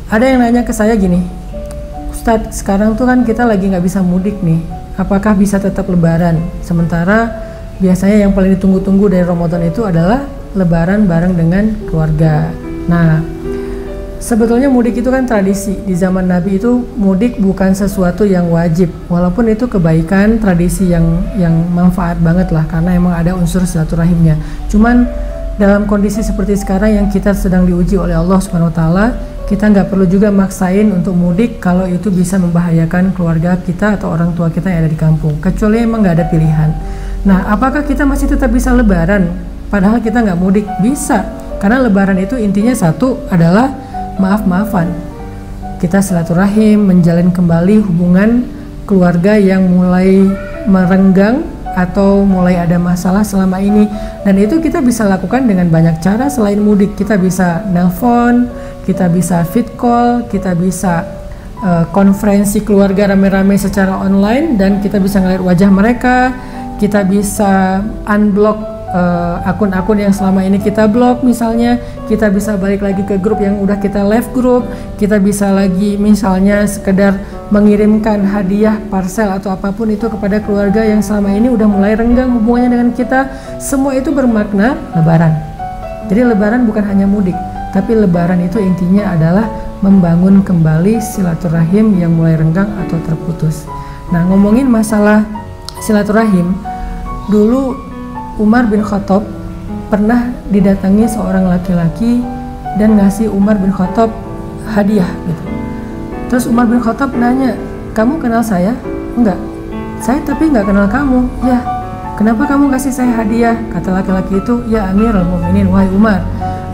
Ada yang nanya ke saya gini, Ustadz, sekarang tuh kan kita lagi nggak bisa mudik nih, apakah bisa tetap lebaran? Sementara biasanya yang paling ditunggu-tunggu dari Ramadan itu adalah lebaran bareng dengan keluarga. Nah, sebetulnya mudik itu kan tradisi. Di zaman Nabi itu mudik bukan sesuatu yang wajib, walaupun itu kebaikan, tradisi yang manfaat banget lah, karena emang ada unsur silaturahimnya. Cuman dalam kondisi seperti sekarang yang kita sedang diuji oleh Allah Subhanahu wa Ta'ala, kita nggak perlu juga maksain untuk mudik kalau itu bisa membahayakan keluarga kita atau orang tua kita yang ada di kampung, kecuali emang nggak ada pilihan. Nah, apakah kita masih tetap bisa lebaran padahal kita nggak mudik? Bisa, karena lebaran itu intinya satu adalah maaf-maafan. Kita silaturahim, menjalin kembali hubungan keluarga yang mulai merenggang atau mulai ada masalah selama ini. Dan itu kita bisa lakukan dengan banyak cara selain mudik. Kita bisa nelpon, kita bisa fit call, kita bisa konferensi keluarga rame-rame secara online, dan kita bisa ngeliat wajah mereka. Kita bisa unblock akun-akun yang selama ini kita blok misalnya. Kita bisa balik lagi ke grup yang udah kita left grup. Kita bisa lagi misalnya sekedar mengirimkan hadiah, parcel atau apapun itu kepada keluarga yang selama ini udah mulai renggang hubungannya dengan kita. Semua itu bermakna lebaran. Jadi lebaran bukan hanya mudik, tapi lebaran itu intinya adalah membangun kembali silaturahim yang mulai renggang atau terputus. Nah, ngomongin masalah silaturahim, dulu Umar bin Khattab pernah didatangi seorang laki-laki dan ngasih Umar bin Khattab hadiah gitu. Terus Umar bin Khattab nanya, kamu kenal saya? Enggak. Saya tapi nggak kenal kamu. Ya, kenapa kamu kasih saya hadiah? Kata laki-laki itu, ya Amirul Mukminin, wahai Umar,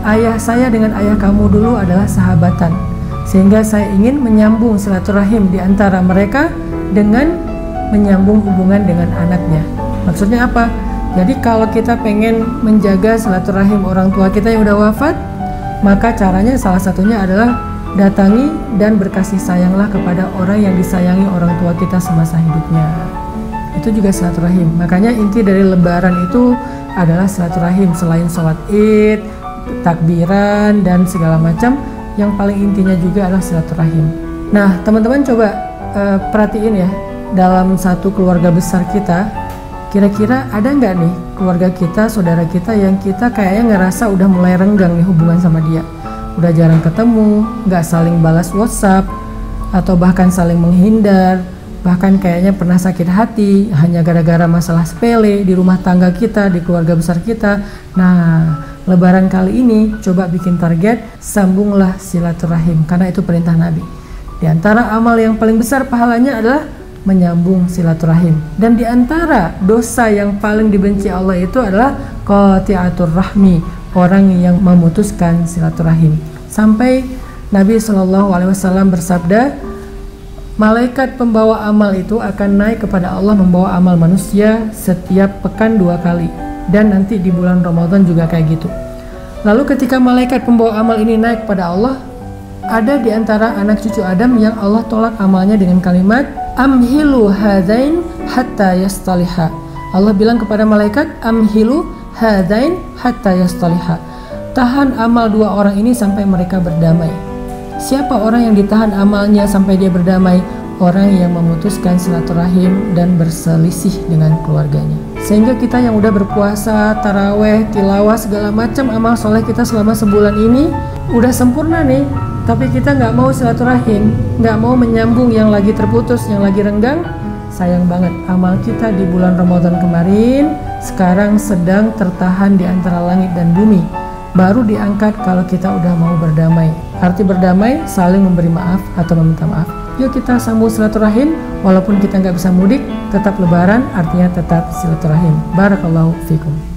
ayah saya dengan ayah kamu dulu adalah sahabatan, sehingga saya ingin menyambung silaturahim di antara mereka dengan menyambung hubungan dengan anaknya. Maksudnya apa? Jadi kalau kita pengen menjaga silaturahim orang tua kita yang udah wafat, maka caranya salah satunya adalah datangi dan berkasih sayanglah kepada orang yang disayangi orang tua kita semasa hidupnya. Itu juga silaturahim. Makanya inti dari lebaran itu adalah silaturahim. Selain sholat id, takbiran, dan segala macam, yang paling intinya juga adalah silaturahim. Nah, teman-teman coba perhatiin ya, dalam satu keluarga besar kita, kira-kira ada nggak nih keluarga kita, saudara kita yang kita kayaknya ngerasa udah mulai renggang nih hubungan sama dia, udah jarang ketemu, nggak saling balas WhatsApp, atau bahkan saling menghindar, bahkan kayaknya pernah sakit hati hanya gara-gara masalah sepele di rumah tangga kita, di keluarga besar kita. Nah, lebaran kali ini coba bikin target, sambunglah silaturahim, karena itu perintah Nabi. Di antara amal yang paling besar pahalanya adalah menyambung silaturahim, dan di antara dosa yang paling dibenci Allah itu adalah qati'atur rahmi, orang yang memutuskan silaturahim. Sampai Nabi SAW bersabda, malaikat pembawa amal itu akan naik kepada Allah membawa amal manusia setiap pekan 2 kali, dan nanti di bulan Ramadan juga kayak gitu. Lalu ketika malaikat pembawa amal ini naik kepada Allah, ada di antara anak cucu Adam yang Allah tolak amalnya dengan kalimat amhilu hadain hatta yastaliha. Allah bilang kepada malaikat, amhilu hadain hatta yastaliha, tahan amal 2 orang ini sampai mereka berdamai. Siapa orang yang ditahan amalnya sampai dia berdamai? Orang yang memutuskan silaturahim dan berselisih dengan keluarganya. Sehingga kita yang udah berpuasa, taraweh, tilawah, segala macam amal soleh kita selama sebulan ini udah sempurna nih, tapi kita nggak mau silaturahim, nggak mau menyambung yang lagi terputus, yang lagi renggang. Sayang banget, amal kita di bulan Ramadan kemarin sekarang sedang tertahan di antara langit dan bumi, baru diangkat kalau kita udah mau berdamai. Arti berdamai, saling memberi maaf atau meminta maaf. Yuk kita sambung silaturahim, walaupun kita nggak bisa mudik, tetap lebaran, artinya tetap silaturahim. Barakallahu fikum.